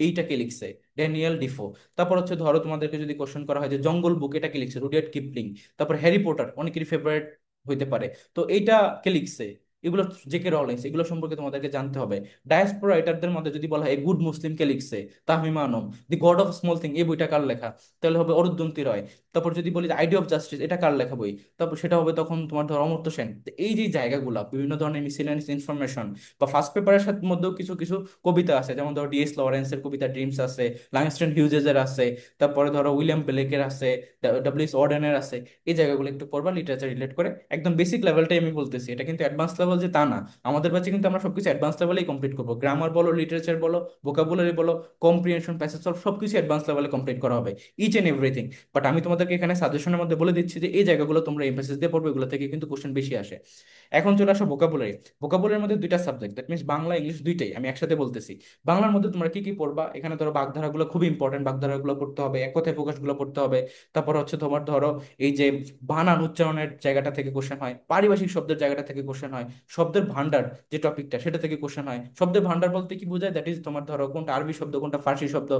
এইটা কে লিখছে, ড্যানিয়েল ডিফো। তারপর হচ্ছে ধরো তোমাদেরকে যদি কোশ্চেন করা হয় যে জঙ্গল বুক, এটা কে লিখছে, রুডিয়ার্ড কিপলিং। তারপর হ্যারি পটার অনেকেরই ফেভারিট হইতে পারে, তো এইটা কে লিখছে, এগুলো জেকে রলিংস, এগুলো সম্পর্কে তোমাদেরকে জানতে হবে। ডায়াসপোরা রাইটারদের মধ্যে যদি বলা হয় গুড মুসলিম কে লিখছে, তাহমিমা আনম। দি গড অফ স্মল থিং, এই বইটা কার লেখা, তাহলে হবে অরুন্ধতী রয়। তারপর যদি বলি যে আইডিয়া অফ জাস্টিস, এটা কার লেখা বই, তারপর সেটা হবে তখন তোমার ধর অমর্ত্য সেন। তো এই যে জায়গাগুলা, বিভিন্ন ধরনের মিসেলেনিয়াস ইনফরমেশন, বা ফার্স্ট পেপারের সাথে মধ্যেও কিছু কিছু কবিতা আছে, যেমন ধরো ডিএস লরেন্সের কবিতা ড্রিমস আছে, লাংস্টন হিউজেসের আছে, তারপরে ধরো উইলিয়াম ব্লেকের আছে, ডব্লিউ এস অর্ডেনের আছে। এই জায়গাগুলো একটু পড়বা লিটারেচার রিলেট করে, একদম বেসিক লেভেলটাই আমি বলতেছি, এটা কিন্তু অ্যাডভান্স লেভেল লেভেল যে তা না, আমাদের ব্যাচে কিন্তু আমরা সবকিছু অ্যাডভান্স লেভেলেই কমপ্লিট করবো। গ্রামার বলো, লিটারেচার বলো, ভোকাবুলারি বলো, কম্প্রিহেনশন, প্যাসেজ সলভ সবকিছু অ্যাডভান্স লেভেলে কমপ্লিট করা হবে, ইচ এন্ড এভরিথিং। বাট আমি তোমাদেরকে এখানে সাজেশনের মধ্যে বলে দিচ্ছি যে এই জায়গাগুলো তোমরা এমফেসিস দিয়ে পড়বে, এগুলো থেকে কিন্তু কোশ্চেন বেশি আসে। এখন চলে আসো ভোকাবুলারি। ভোকাবুলারির মধ্যে দুইটা subject, that means Bangla English দুইটাই আমি একসাথে বলতেছি। বাংলার মধ্যে তোমরা কি কি পড়বা, এখানে ধরো বাগধারাগুলো খুব ইম্পর্টেন্ট, বাগধারাগুলো পড়তে হবে, এক কথায় প্রকাশগুলো পড়তে হবে। তারপর হচ্ছে তোমার ধরো এই যে বানান উচ্চারণের জায়গাটা থেকে কোশ্চেন হয়, পারিভাষিক শব্দের জায়গাটা থেকে কোশ্চেন হয়, শব্দের ভান্ডার যে টপিকটা সেটা থেকে কোশ্চেন হয়। শব্দের ভান্ডার বলতে কি বোঝায়, দ্যাট ইজ তোমার ধরো কোনটা আরবি শব্দ, কোনটা ফার্সি শব্দ,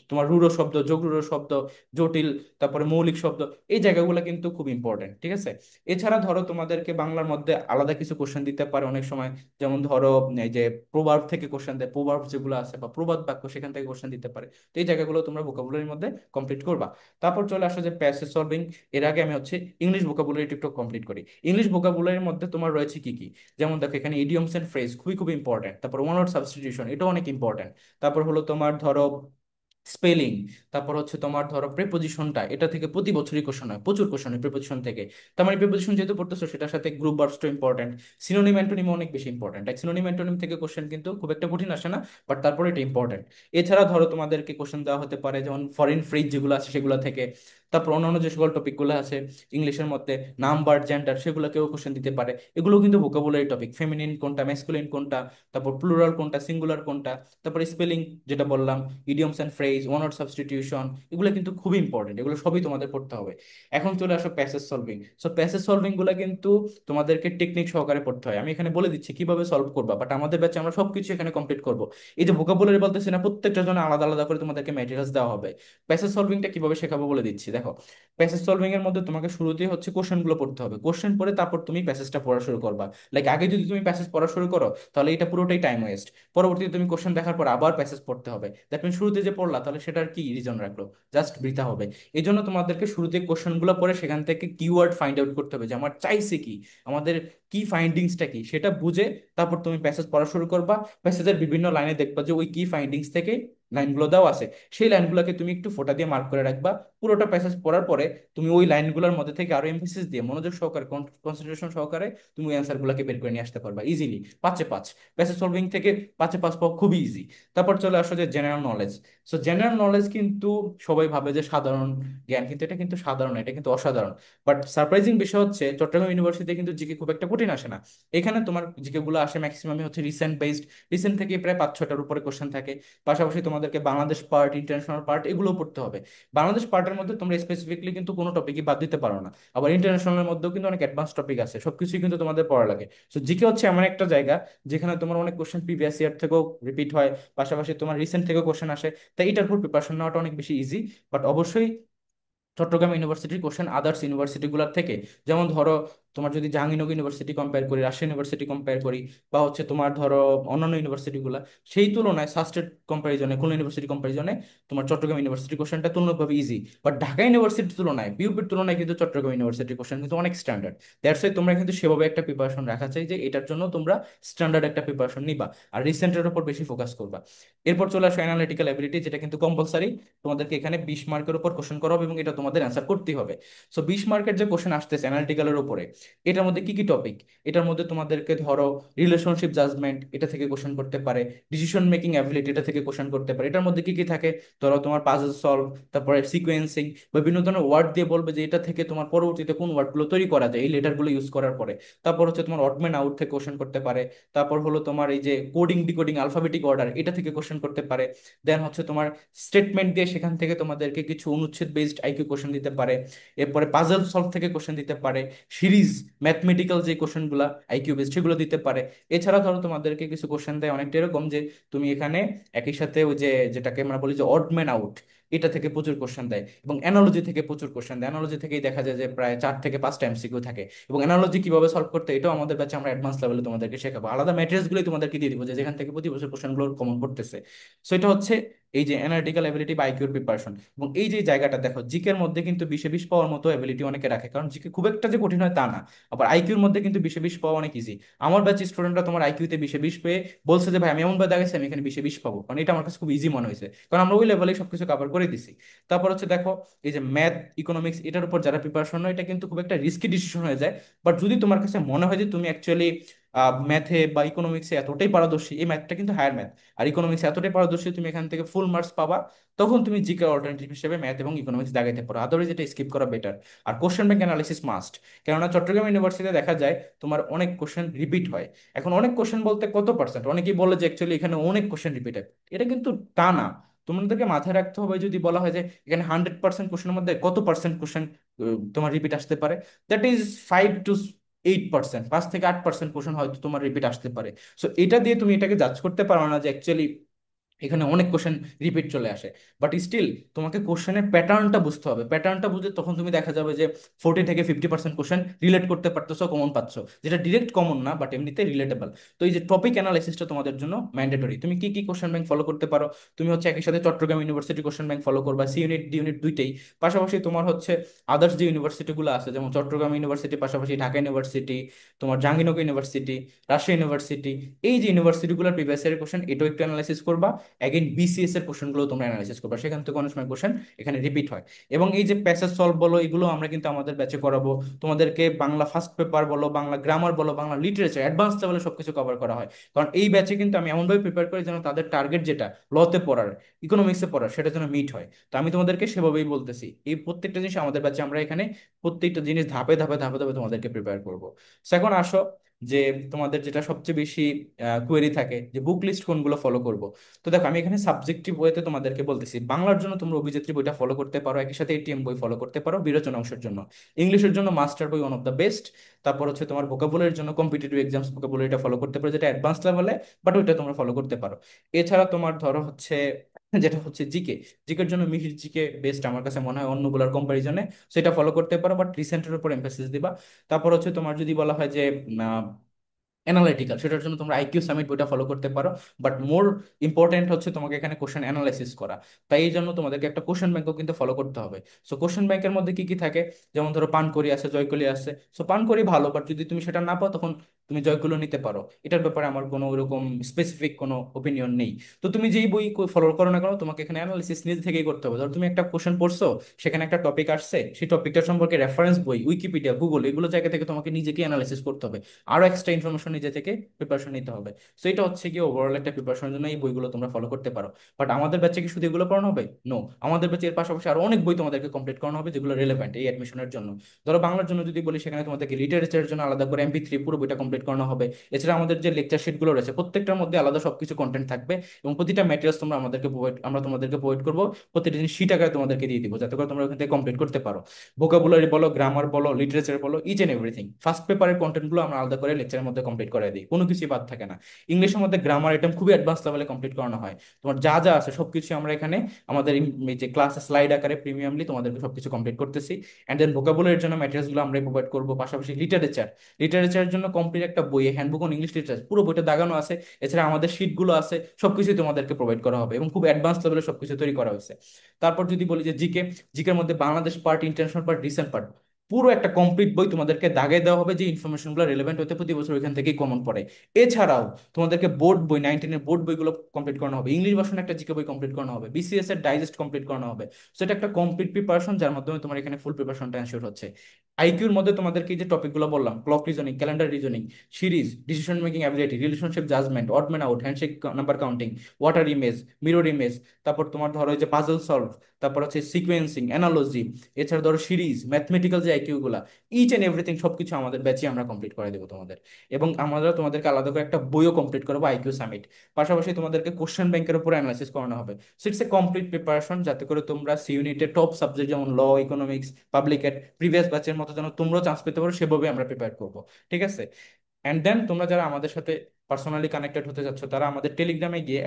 তোমার রূঢ় শব্দ, যোগ রূঢ় শব্দ, জটিল, তারপরে মৌলিক শব্দ, এই জায়গাগুলো কিন্তু খুব ইম্পর্টেন্ট, ঠিক আছে। এছাড়া ধরো তোমাদেরকে বাংলার মধ্যে আলাদা কিছু কোশ্চেন দিতে পারে অনেক সময়, যেমন ধরো এই যে প্রবাদ থেকে কোশ্চেন দেয়, প্রবাদ যেগুলো আছে বা প্রবাদ বাক্য সেখান থেকে কোশ্চেন দিতে পারে। তো এই জায়গাগুলো তোমরা ভোকাবুলারির মধ্যে কমপ্লিট করবা। তারপর চলে আসো যে প্যাসেজ সলভিং। এর আগে আমি হচ্ছে ইংলিশ ভোকাবুলারি একটু কমপ্লিট করি। ইংলিশ ভোকাবুলারির মধ্যে তোমার রয়েছে কি কি, যেমন দেখো এখানে ইডিয়মস এন্ড ফ্রেজ খুবই খুব ইম্পর্টেন্ট, তারপর ওয়ান ওয়ার্ড সাবস্টিটিউশন এটাও অনেক ইম্পর্টেন্ট, তারপর হলো তোমার ধরো স্পেলিং, তারপর হচ্ছে তোমার ধরো প্রিপোজিশনটা, এটা থেকে প্রতি বছরই কোশ্চেন হয়, প্রচুর কোশ্চেন হয় প্রিপোজিশন থেকে। তার মানে প্রিপোজিশন যেহেতু পড়তেছো সেটার সাথে গ্রুপ ভার্বসটা ইম্পর্টেন্ট, সিনোনিম অ্যান্টোনিম অনেক বেশি ইম্পর্টেন্ট। সিনোনিম অ্যান্টোনিম থেকে কোশ্চেন কিন্তু খুব একটা কঠিন আসে না, বাট তারপরে এটা ইম্পর্টেন্ট। এছাড়া ধরো তোমাদেরকে কোশ্চেন দেওয়া হতে পারে যেমন ফরেন ফ্রেজ যেগুলো আছে সেগুলো থেকে, তারপর অন্যান্য যে সকল টপিকগুলো আছে ইংলিশের মধ্যে, নাম্বার, জেন্ডার, সেগুলোকেও কোশ্চেন দিতে পারে। এগুলো কিন্তু ভোকাবুলারি টপিক, ফেমিনিন কোনটা, ম্যাসকুলিন কোনটা, তারপর প্লুরাল কোনটা, সিঙ্গুলার কোনটা, তারপর স্পেলিং যেটা বললাম, idioms and phrase, one word substitution, এগুলো কিন্তু খুবই ইম্পর্টেন্ট, এগুলো সবই তোমাদের পড়তে হবে। এখন চলে আসো passage solving. So passage solving গুলো কিন্তু তোমাদেরকে টেকনিক সহকারে পড়তে হয়, আমি এখানে বলে দিচ্ছি কিভাবে সলভ করবা, বাট আমাদের ব্যাচে আমরা সবকিছু এখানে কমপ্লিট করবো। এই যে ভোকাবুলারি বলতেছি না, প্রত্যেকটা জন্য আলাদা আলাদা করে তোমাদেরকে ম্যাটেরিয়ালস দেওয়া হবে। প্যাসেজ সলভিংটা কিভাবে শেখাবো বলে দিচ্ছি, দেখো। প্যাসেজ সলভিং এর মধ্যে তোমাকে শুরুতেই হচ্ছে কোশ্চেন গুলো পড়তে হবে, কোশ্চেন পড়ে তারপর তুমি প্যাসেজটা পড়া শুরু করবা। লাইক আগে যদি তুমি প্যাসেজ পড়া শুরু করো তাহলে এটা পুরোটাই টাইম ওয়েস্ট, পরবর্তীতে তুমি কোশ্চেন দেখার পর আবার প্যাসেজ পড়তে হবে, দ্যাট মিন শুরুতে যে পড়লা তাহলে সেটার কি রিজন রাখলো, জাস্ট বৃথা হবে। এই জন্য তোমাদেরকে শুরুতে কোশ্চেন গুলো পড়ে সেখান থেকে কিওয়ার্ড ফাইন্ড আউট করতে হবে যে আমার চাইছে কি, আমাদের কি ফাইন্ডিংসটা কি সেটা বুঝে তারপর তুমি প্যাসেজ পড়া শুরু করবা। প্যাসেজের বিভিন্ন লাইনে দেখবা যে ওই কি ফাইন্ডিংস থেকে লাইনগুলো দেওয়া আছে, সেই লাইনগুলোকে তুমি একটু ফোঁটা দিয়ে মার্ক করে রাখবা। পুরোটা প্যাসেজ পড়ার পরে তুমি ওই লাইনগুলোর মধ্যে থেকে আরো এমফেসিস দিয়ে মনোযোগ সহকারে, কনসেন্ট্রেশন সহকারে তুমি ওই অ্যান্সার গুলোকে বের করে নিয়ে আসতে পারবা ইজিলি, পাঁচে পাঁচ। প্যাসেজ সলভিং থেকে পাঁচে পাঁচ পাওয়া খুবই ইজি। তারপর চলে আসো যে general knowledge. So general knowledge কিন্তু সবাই ভাবে যে সাধারণ জ্ঞান, কিন্তু এটা কিন্তু সাধারণ না, এটা কিন্তু অসাধারণ। বাট সারপ্রাইজিং বিষয় হচ্ছে চট্টগ্রাম ইউনিভার্সিটিতে কিন্তু জিকে খুব একটা কঠিন আসে না। এখানে তোমার জিকে গুলো আসে ম্যাক্সিমামই হচ্ছে রিসেন্ট বেসড, রিসেন্ট থেকে প্রায় 5-6টার উপরে কোশ্চেন থাকে। পাশাপাশি তোমাদেরকে বাংলাদেশ পার্ট, ইন্টারন্যাশনাল পার্ট এগুলো পড়তে হবে। বাংলাদেশ পার্টের মধ্যে তোমরা স্পেসিফিকলি কিন্তু কোনো টপিকই বাদ দিতে পারো না, আবার ইন্টারন্যাশনালের মধ্যেও কিন্তু অনেক অ্যাডভান্স টপিক আছে, সবকিছুই কিন্তু তোমাদের পড়া লাগে। সো জিকে হচ্ছে এমন একটা জায়গা যেখানে তোমার অনেক কোশ্চেন প্রিভিয়াস ইয়ার থেকেও রিপিট হয়, পাশাপাশি তোমার রিসেন্ট থেকেও কোশ্চেন আসে। তাই এটার উপর প্রিপারেশন নেওয়াটা অনেক বেশি ইজি। বাট অবশ্যই চট্টগ্রাম ইউনিভার্সিটির কোশ্চেন আদার্স ইউনিভার্সিটিগুলোর থেকে, যেমন ধরো তোমার যদি জাহাঙ্গীরনগর ইউনিভার্সিটি কম্পেয়ার করি, রাজশাহী ইউনিভার্সিটি কম্পেয়ার করি, বা হচ্ছে তোমার ধরো অন্যান্য ইউনিভার্সিটিগুলো, সেই তুলনায় সাস্টেড কম্পারিজনে, খুলনা ইউনিভার্সিটি কম্পারিজনে তোমার চট্টগ্রাম ইউনিভার্সিটি কোশ্চেনটা তুলনাভাবে ইজি। বাট ঢাকা ইউনিভার্সিটির তুলনায়, বিউপির তুলনায় কিন্তু চট্টগ্রাম ইউনিভার্সিটির কোশ্চেন কিন্তু অনেক স্ট্যান্ডার্ড। দ্যাটস ওয়াই তোমরা কিন্তু সেভাবে একটা প্রিপারেশন রাখা চাই যে এটার জন্য তোমরা স্ট্যান্ডার্ড একটা প্রিপারেশন নিবা, আর রিসেন্টের উপর বেশি ফোকাস করবা। এরপর চলে আসো অ্যানালিটিক্যাল এবিলিটি, যেটা কিন্তু কম্পালসারি, তোমাদেরকে এখানে 20 মার্কের উপর কোশ্চেন করা হবে এবং এটা তোমাদের অ্যান্সার করতেই হবে। সো 20 মার্কের যে কোশ্চেন আসতেছে অ্যানালিটিক্যালের উপরে, এটার মধ্যে কি কি টপিক, এটার মধ্যে তোমাদেরকে ধরো রিলেশনশিপ জাজমেন্ট এটা থেকে কোশ্চেন করতে পারে, ডিসিশন মেকিং অ্যাবিলিটি এটা থেকে কোশ্চেন করতে পারে। এটার মধ্যে কি কি থাকে, ধরো তোমার পাজল সলভ, তারপরে সিকোয়েন্সিং, বিভিন্ন ধরনের ওয়ার্ড দিয়ে বলবে যে এটা থেকে তোমার পরবর্তীতে কোন ওয়ার্ডগুলো তৈরি করা যায় এই লেটারগুলো ইউজ করার পরে। তারপর হচ্ছে তোমার অডমেন আউট থেকে কোশ্চেন করতে পারে। তারপর হলো তোমার এই যে কোডিং ডিকোডিং আলফাবেটিক অর্ডার এটা থেকে কোশ্চেন করতে পারে। দেন হচ্ছে তোমার স্টেটমেন্ট দিয়ে সেখান থেকে তোমাদেরকে কিছু অনুচ্ছেদ বেসড আইকিউ কোশ্চেন দিতে পারে। এরপরে পাজল সলভ থেকে কোশ্চেন দিতে পারে, সিরিজ ম্যাথমেটিক্যাল যে কোশ্চেনগুলো আইকিউ বেসড সেগুলো দিতে পারে। এছাড়া ধরো তোমাদেরকে কিছু কোশ্চেন দেয় অনেকটা এরকম যে তুমি এখানে একই সাথে ওই যে যেটাকে আমরা বলি যে অড ম্যান আউট, এটা থেকে প্রচুর কোশ্চেন দেয়, এবং অ্যানালজি থেকে প্রচুর কোশ্চেন দেয়। অ্যানালজি থেকেই দেখা যায় যে প্রায় 4 থেকে 5টা এমসিকিউ থাকে, এবং অ্যানালজি কিভাবে সলভ করতে এটাও আমাদের ব্যাচে আমরা অ্যাডভান্স লেভেলে তোমাদেরকে শেখাবো, আলাদা ম্যাটেরিয়ালস গুলোই তোমাদেরকে দিয়ে দিব যে যেখান থেকে প্রতি বছর কোশ্চেনগুলো কমন পড়তেছে। সো এটা হচ্ছে এই যে অ্যানালিটিক্যাল এবিলিটি বা আইকিউর প্রিপারেশন। এবং এই যে জায়গাটা দেখো, জিকের মধ্যে কিন্তু 20-এ 20 পাওয়ার মতো এবিলিটি অনেকে রাখে, কারণ জিকে খুব একটা যে কঠিন হয় তা না। আবার আইকিউর মধ্যে কিন্তু 20-এ 20 পাওয়া অনেক ইজি। আমার ব্যাচ স্টুডেন্টরা তোমার আইকিউতে 20-এ 20 পেয়ে বলছে যে ভাই আমি এমন ভাবে দেখাচ্ছি আমি এখানে 20-এ 20 পাবো, কারণ এটা আমার কাছে খুব ইজি মনে হয়েছে, কারণ আমরা ওই লেভেলে সবকিছু কভার করে দিছি। তারপর হচ্ছে দেখো এই যে ম্যাথ, ইকোনমিক্স এটার উপর যারা প্রিপারেশন হয় এটা কিন্তু খুব একটা রিস্কি ডিসিশন হয়ে যায়। বাট যদি তোমার কাছে মনে হয় যে তুমি অ্যাকচুয়ালি ম্যাথে বা ইকোনমিক্সে এতটাই পারদর্শী, এই ম্যাথটা কিন্তু হায়ার ম্যাথ, আর ইকোনমিক্স এতটাই পারদর্শী তুমি এখান থেকে ফুল মার্কস পাবা, তখন তুমি জিকে অল্টারনেটিভ হিসেবে ম্যাথ এবং ইকোনমিক্স দাগাইতে পারো, আদারওয়াইজ এটা স্কিপ করা বেটার। আর কোশ্চেন ব্যাংক অ্যানালিসিস মাস্ট, কেননা চট্টগ্রাম ইউনিভার্সিটিতে দেখা যায় তোমার অনেক কোশ্চেন রিপিট হয়। এখন অনেক কোশ্চেন বলতে কত পার্সেন্ট, অনেকেই বলে যে অ্যাকচুয়ালি এখানে অনেক কোশ্চেন রিপিট হয়, এটা কিন্তু তা না। তোমাদেরকে মাথায় রাখতে হবে, যদি বলা হয় যে এখানে 100% কোশ্চেনের মধ্যে কত পার্সেন্ট কোশ্চেন তোমার রিপিট আসতে পারে, দ্যাট ইজ 5 to 8%, 5 থেকে 8% কোশ্চেন হয়তো তোমার রিপিট আসতে পারে। সো এটা দিয়ে তুমি এটাকে জাজ করতে পারো না যে অ্যাকচুয়ালি এখানে অনেক কোশ্চেন রিপিট চলে আসে। বাট স্টিল তোমাকে কোশ্চেনের প্যাটার্নটা বুঝতে হবে, প্যাটার্নটা বুঝে তখন তুমি দেখা যাবে যে 40 থেকে 50% কোশ্চেন রিলেট করতে পারতেছো, কমন পাচ্ছ, যেটা ডিরেক্ট কমন না বাট এমনিতে রিলেটেবল। তো এই যে টপিক অ্যানালাইসিসটা তোমাদের জন্য ম্যান্ডেটরি। তুমি কি কি কোশ্চেন ব্যাংক ফলো করতে পারো, তুমি হচ্ছে একই সাথে Chittagong university question bank follow করবা, সি ইউনিট ডি ইউনিট দুইটাই। পাশাপাশি তোমার হচ্ছে আদার্স যে ইউনিভার্সিটিগুলো আছে, যেমন চট্টগ্রাম ইউনিভার্সিটি, পাশাপাশি ঢাকা ইউনিভার্সিটি, তোমার জাহাঙ্গীরনগর ইউনিভার্সিটি, রাজশাহী ইউনিভার্সিটি, এই যে ইউনিভার্সিটিগুলোর প্রিভিয়াস ইয়ারের কোশ্চেন এটাও একটু অ্যানালাইসিস করবা। অ্যাগেন বিসিএস এর কোশ্চেনগুলো তোমরা অ্যানালাইসিস করবা, সেখান থেকে অনেক সময় কোশ্চেন এখানে রিপিট হয়। এবং এই যে প্যাসেজ সলভ বলো, এগুলো আমরা কিন্তু আমাদের ব্যাচে করাবো। তোমাদেরকে বাংলা ফার্স্ট পেপার বলো, বাংলা গ্রামার বলো, বাংলা লিটারেচার অ্যাডভান্স লেভেলে সবকিছু কভার করা হয়। কারণ এই ব্যাচে কিন্তু আমি এমনভাবে প্রিপেয়ার করি যেন তাদের টার্গেট যেটা লতে পড়ার, ইকোনমিক্সে পড়ার, সেটা যেন মিট হয়। তো আমি তোমাদেরকে সেভাবেই বলতেছি, এই প্রত্যেকটা জিনিস আমাদের ব্যাচে আমরা এখানে প্রত্যেকটা জিনিস ধাপে ধাপে ধাপে ধাপে তোমাদেরকে প্রিপেয়ার করবো। এখন আসো যে তোমাদের যেটা সবচেয়ে বেশি কোয়েরি থাকে যে বুক লিস্ট কোনগুলো ফলো করব। তো দেখো আমি এখানে সাবজেক্টিভ ওয়েতে তোমাদেরকে বলতেছি, বাংলার জন্য তোমরা অভিযাত্রী বইটা ফলো করতে পারো, একই সাথে এটিএম বই ফলো করতে পারো বিরোচন অংশের জন্য। ইংলিশের জন্য মাস্টার বই ওয়ান অফ দ্য বেস্ট। তারপর হচ্ছে তোমার ভোকাবুলারির জন্য কম্পিটিটিভ এক্সামস ভোকাবুলারিটা ফলো করতে পারো, যেটা অ্যাডভান্স লেভেলে, বাট ওইটা তোমরা ফলো করতে পারো। এছাড়া তোমার ধরো হচ্ছে যেটা হচ্ছে জিকে, জিকের জন্য মিহির জিকে বেস্ট আমার কাছে মনে হয় অন্যগুলোর কম্পারিজনে, সেটা ফলো করতে পারো, বাট রিসেন্টের উপর এমফেসিস দিবা। তারপর হচ্ছে তোমার যদি বলা হয় যে অ্যানালিটিক্যাল, সেটার জন্য তোমরা আইকিউ সামিট বইটা ফলো করতে পারো। বাট মোর ইম্পর্টেন্ট হচ্ছে তোমাকে এখানে কোশ্চেন অ্যানালাইসিস করা, তাই এই জন্য তোমাদেরকে একটা কোশ্চেন ব্যাংকও কিন্তু ফলো করতে হবে। সো কোশ্চেন ব্যাংকের মধ্যে কি কি থাকে, যেমন ধরো পানকড়ি আছে, জয়কলি আছে। সো পানকড়ি ভালো, বাট যদি তুমি সেটা না পাও তখন তুমি জয়গুলো নিতে পারো, এটার ব্যাপারে আমার কোনো ওরকম স্পেসিফিক কোনো ওপিনিয়ন নেই। তো তুমি যেই বই ফলো করো না কেন, তোমাকে এখানে অ্যানালিসিস নিজে থেকেই করতে হবে। ধরো তুমি একটা কোশ্চেন পড়ছো, সেখানে একটা টপিক আসছে, সেই টপিকটার সম্পর্কে রেফারেন্স বই, উইকিপিডিয়া, গুগল, এগুলো জায়গা থেকে তোমাকে নিজেকে অ্যানালাইসিস করতে হবে, আরো এক্সট্রা ইনফরমেশন নিজে থেকে প্রিপারেশন নিতে হবে। সো এটা হচ্ছে কি ওভারঅল একটা প্রিপারেশনের জন্য এই বইগুলো তোমরা ফলো করতে পারো। বাট আমাদের ব্যাচে কি শুধু এগুলো পড়ানো হবে? নো, আমাদের ব্যাচে এর পাশাপাশি আরো অনেক বই তোমাদেরকে কমপ্লিট করানো হবে, যেগুলো রিলেভেন্ট এই অ্যাডমিশনের জন্য। ধরো বাংলার জন্য যদি বলি, সেখানে তোমাদেরকে লিটারেচারের জন্য আলাদা করে এমপি3 পুরো বইটা কমপ্লিট করানো হবে। এছাড়া আমাদের যে লেকচার শিটগুলো রয়েছে, প্রত্যেকটার মধ্যে আলাদা সবকিছু কন্টেন্ট থাকবে, এবং প্রতিটা ম্যাটেরিয়ালস তোমরা আমাদেরকে প্রোভাইড, আমরা তোমাদেরকে প্রোভাইড করবো, প্রতিটা জিনিস শিট আকারে তোমাদেরকে দিয়ে দিব, যাতে করে তোমরা ওখান থেকে কমপ্লিট করতে পারো। ভোকাবুলারি বলো, গ্রামার বলো, লিটারেচার বলো, ইচ এন্ড এভরিথিং ফার্স্ট পেপারের কন্টেন্টগুলো আমরা আলাদা করে লেকচারের মধ্যে কমপ্লিট করে দিই, কোনো কিছুই বাদ থাকে না। ইংলিশের মধ্যে গ্রামার আইটেম খুবই অ্যাডভান্স লেভেলে কমপ্লিট করানো হয়। তোমার যা যা আছে সবকিছু আমরা এখানে আমাদের এই যে ক্লাসে স্লাইড আকারে প্রিমিয়ামলি তোমাদেরকে সবকিছু কমপ্লিট করতেছি। অ্যান্ড দেন ভোকাবুলারির জন্য ম্যাটেরিয়ালসগুলো আমরা প্রোভাইড করবো। পাশাপাশি লিটারেচার, লিটারেচারের জন্য কমপ্লিট একটা বই, হ্যান্ডবুক অন ইংলিশ লিটারেচার, পুরো বইটা দাগানো আছে। এছাড়া আমাদের শিটগুলো আছে, সবকিছুই তোমাদেরকে প্রোভাইড করা হবে, এবং খুব অ্যাডভান্স লেভেলে সবকিছু তৈরি করা হয়েছে। তারপর যদি বলি যে জিকে, জিকের মধ্যে Bangladesh part, international part, recent part, পুরো একটা কমপ্লিট বই তোমাদেরকে দাগে দেওয়া হবে, যে ইনফরমেশনগুলো রেলেভেন্ট হতে প্রতি বছর ওইখান থেকেই কমন পড়ে। এছাড়াও তোমাদেরকে বোর্ড বই, 19-এর বোর্ড বইগুলো কমপ্লিট করানো হবে, ইংলিশ ভার্সন একটা জিকে বই কমপ্লিট করানো হবে, বিসিএস এর ডাইজেস্ট কমপ্লিট করানো হবে। সো এটা একটা কমপ্লিট প্রিপারেশন, যার মাধ্যমে তোমার এখানে ফুল প্রিপারেশনটা এনশিওর হচ্ছে। আইকিউর মধ্যে তোমাদেরকে এই যে টপিকগুলো বললাম, clock reasoning, calendar reasoning, series, decision making ability, relationship judgement, odd man out, handshake number counting, water image, mirror image, তারপর তোমার ধরো এই যে পাজল সলভ, তারপর হচ্ছে সিকোয়েন্সিং, অ্যানালজি, এছাড়া ধরো সিরিজ, ম্যাথমেটিক্যাল যে আইকিউ গুলা, ইচ এন্ড এভরিথিং সবকিছু আমাদের ব্যাচে আমরা কমপ্লিট করে দেবো তোমাদের। এবং আমরা তোমাদেরকে আলাদা করে একটা বইও কমপ্লিট করবো, আইকিউ সামিট। পাশাপাশি তোমাদেরকে কোশ্চেন ব্যাংকের উপর অ্যানালাইসিস করানো হবে। So it's a complete preparation, যাতে করে তোমরা সি ইউনিটের টপ সাবজেক্ট যেমন ল, ইকোনমিক্স, পাবলিক এড, প্রিভিয়াস ব্যাচের মতো যেন তোমরাও চান্স পেতে পারো, সেভাবে আমরা প্রিপেয়ার করবো। ঠিক আছে? অ্যান্ড দেন তোমরা যারা আমাদের সাথে পার্সোনালি কানেক্টেড হতে চাচ্ছ, তারা আমাদের টেলিগ্রামে গিয়ে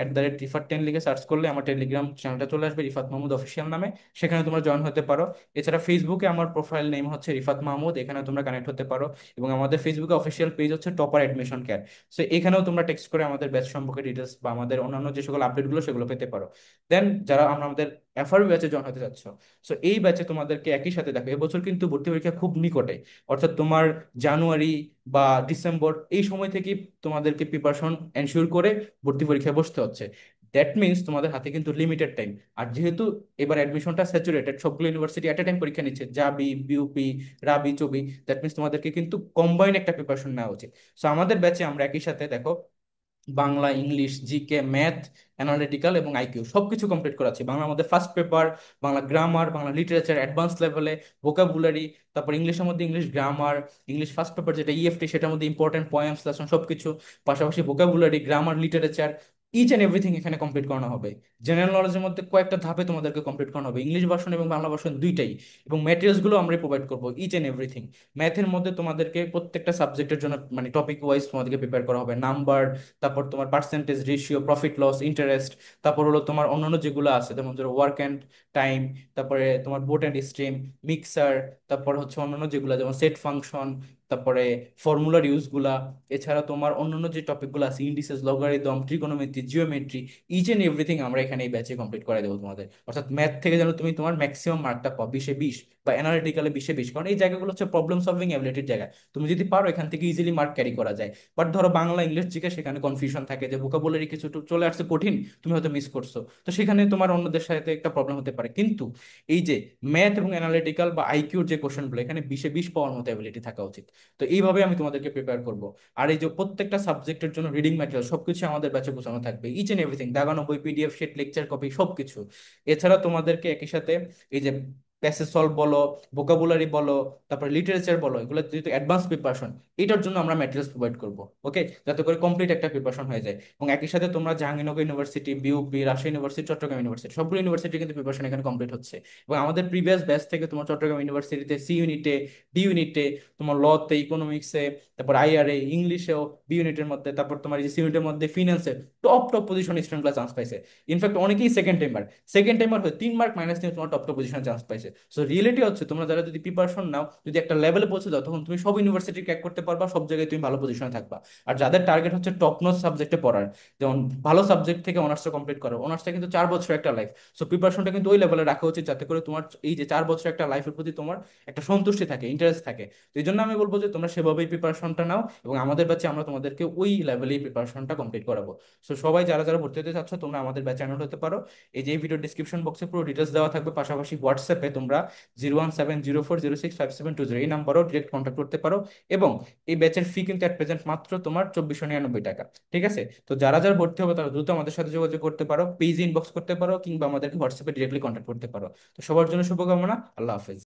@রিফাত10 লিখে সার্চ করলে আমার টেলিগ্রাম চ্যানেলটা চলে আসবে, রিফাত মাহমুদ অফিসিয়াল নামে। সেখানে তোমরা জয়েন হতে পারো। এছাড়া ফেসবুকে আমার প্রোফাইল নেম হচ্ছে রিফাত মাহমুদ, এখানে তোমরা কানেক্ট হতে পারো। এবং আমাদের ফেসবুকে অফিসিয়াল পেজ হচ্ছে টপার অ্যাডমিশন কেয়ার। সো এখানেও তোমরা টেক্সট করে আমাদের ব্যাচ সম্পর্কে ডিটেলস বা আমাদের অন্যান্য যে সকল আপডেটগুলো সেগুলো পেতে পারো। দেন যারা আমরা আমাদের এফআরবি ব্যাচে জয়েন হতে চাচ্ছ, সো এই ব্যাচে তোমাদেরকে একই সাথে দেখো, এবছর কিন্তু ভর্তি পরীক্ষা খুব নিকটে, অর্থাৎ তোমার জানুয়ারি বা ডিসেম্বর এই সময় থেকে তোমাদেরকে প্রিপারেশন এনশিওর করে ভর্তি পরীক্ষায় বসতে হচ্ছে। দ্যাট মিনস তোমাদের হাতে কিন্তু লিমিটেড টাইম। আর যেহেতু এবার অ্যাডমিশনটা স্যাচুরেটেড, সবগুলো ইউনিভার্সিটি এট এ টাইম পরীক্ষা নিচ্ছে, জাবি, বিউপি, রাবি, চবি, দ্যাট মিনস তোমাদেরকে কিন্তু কম্বাইন একটা প্রিপারেশন নেওয়া উচিত। সো আমাদের ব্যাচে আমরা একই সাথে দেখো Bangla, English, GK, math, analytical এবং আইকিউ সবকিছু কমপ্লিট করাচ্ছি। বাংলা মধ্যে first paper, Bangla grammar, Bangla literature advance লেভেলে, ভোকাবুলারি, তারপর ইংলিশের মধ্যে English grammar, English first paper যেটা ইএফটি সেটার মধ্যে ইম্পর্টেন্ট পয়েমস লেসন সবকিছু, পাশাপাশি vocabulary, grammar, literature, each and everything এখানে কমপ্লিট করানো হবে। জেনারেল নলেজের মধ্যে কয়েকটা ধাপে তোমাদেরকে কমপ্লিট করানো হবে, ইংলিশ ভার্সন এবং বাংলা ভার্সন দুইটাই। এবং ম্যাটেরিয়ালস গুলো আমরা প্রোভাইড করবো, ইচ অ্যান্ড এভরিথিং। ম্যাথের মধ্যে তোমাদেরকে প্রত্যেকটা সাবজেক্টের জন্য মানে টপিক ওয়াইজ তোমাদেরকে প্রিপেয়ার করা হবে, নাম্বার, তারপর তোমার percentage ratio, profit loss, interest, তারপর হলো তোমার অন্যান্য যেগুলো আছে যেমন ধরো ওয়ার্ক অ্যান্ড টাইম, তারপরে তোমার বোট অ্যান্ড স্ট্রিম, মিক্সার, তারপর হচ্ছে অন্যান্য যেগুলো যেমন সেট ফাংশন, তারপরে ফর্মুলার ইউজগুলা, এছাড়া তোমার অন্যান্য যে টপিকগুলো আছে indices, logarithm, trigonometry, geometry, each and everything আমরা এখানে এই ব্যাচে কমপ্লিট করে দেবো তোমাদের। অর্থাৎ ম্যাথ থেকে যেন তুমি তোমার ম্যাক্সিমাম মার্কটা পাও 20-এ 20, বা অ্যানালিটিক্যালে 20-এ 20, কারণ এই জায়গাগুলো হচ্ছে প্রবলেম সলভিং অ্যাবিলিটির জায়গা। তুমি যদি পারো এখান থেকে ইজিলি মার্ক ক্যারি করা যায়। বাট ধরো বাংলা, ইংলিশ, জিকে সেখানে কনফিউশন থাকে, যে ভোকাবুলারি কিছু একটু চলে আসছে কঠিন, তুমি হয়তো মিস করছো, তো সেখানে তোমার অন্যদের সাথে একটা প্রবলেম হতে পারে। কিন্তু এই যে ম্যাথ এবং অ্যানালিটিক্যাল বা আইকিউর যে কোশ্চেনগুলো, এখানে 20-এ 20 পাওয়ার মতো অ্যাবিলিটি থাকা উচিত। তো এইভাবে আমি তোমাদেরকে প্রিপেয়ার করব। আর এই যে প্রত্যেকটা সাবজেক্টের জন্য রিডিং ম্যাটেরিয়াল সবকিছু আমাদের ব্যাচে গোছানো থাকবে, ইচ এন্ড এভরিথিং, দাগানো বই, পিডিএফ শিট, লেকচার কপি সবকিছু। এছাড়া তোমাদেরকে একই সাথে এই যে প্যাসেজ সলভ বলো, ভোকাবুলারি বলো, তারপর লিটারেচার বলো, এগুলো যেহেতু অ্যাডভান্স প্রিপারেশন, এটার জন্য আমরা ম্যাটেরিয়ালস প্রোভাইড করবো, ওকে, যাতে করে কমপ্লিট একটা প্রিপারেশন হয়ে যায়। এবং একই সাথে তোমরা Jahangirnagar university, BUP, Rajshahi university, Chittagong university সবগুলো ইউনিভার্সিটি কিন্তু প্রিপারেশন এখানে কমপ্লিট হচ্ছে। এবং আমাদের প্রিভিয়াস ব্যাচ থেকে তোমার চট্টগ্রাম ইউনিভার্সিটিতে সি ইউনিটে, ডি ইউনিটে, তোমার লতে, ইকোনমিক্সে, তারপর আইআরএ, ইংলিশেও বি ইউনিটের মধ্যে, তারপর তোমার এই যে সি ইউনিটের মধ্যে ফিনান্সে টপ টপ পজিশন স্টুডেন্টরা চান্স পাইছে। ইনফ্যাক্ট অনেকেই সেকেন্ড টাইমার হয়ে 3 মার্ক মাইনাস নিয়ে তোমার টপ টপ পজিশনে চান্স পাইছে। সো রিয়েলিটি হচ্ছে তোমরা যারা যদি প্রিপারেশন নাও, যদি একটা লেভেলে পৌঁছে যাও, তখন তুমি সব ইউনিভার্সিটি ক্র্যাক করতে পারবা, সব জায়গায় তুমি ভালো পজিশনে থাকবা। আর যাদের টার্গেট হচ্ছে টপ নোচ সাবজেক্টে পড়ার, যেমন ভালো সাবজেক্ট থেকে অনার্সটা কমপ্লিট করো, অনার্সটা কিন্তু 4 বছর একটা লাইফ। সো প্রিপারেশনটা কিন্তু ওই লেভেলে রাখা উচিত যাতে করে তোমার এই যে 4 বছর একটা লাইফের প্রতি তোমার একটা সন্তুষ্টি থাকে, ইন্টারেস্ট থাকে। তো এই জন্য আমি বলবো যে তোমরা সেভাবেই প্রিপারেশনটা নাও, এবং আমাদের ব্যাচে আমরা তোমাদেরকে ওই লেভেলেই প্রিপারেশনটা কমপ্লিট করাবো। সো সবাই যারা যারা ভর্তি হতে চাচ্ছ তোমরা আমাদের ব্যাচে অ্যানরোল হতে পারো। এই যে এই ভিডিও ডিসক্রিপশন বক্সে পুরো ডিটেলস দেওয়া থাকবে, পাশাপাশি হোয়াটসঅ্যাপে তোমরা 01704065720 এই নাম্বারও ডিরেক্ট কন্ট্যাক্ট করতে পারো। এবং এই ব্যাচের ফি কিন্তু এট প্রেজেন্ট মাত্র তোমার 2499 টাকা। ঠিক আছে? তো যারা যারা ভর্তি হবে তারা দ্রুত আমাদের সাথে যোগাযোগ করতে পারো, পেজ ইনবক্স করতে পারো, কিংবা আমাদেরকে হোয়াটসঅ্যাপে ডিরেক্টলি কন্ট্যাক্ট করতে পারো। তো সবার জন্য শুভকামনা, আল্লাহ হাফেজ।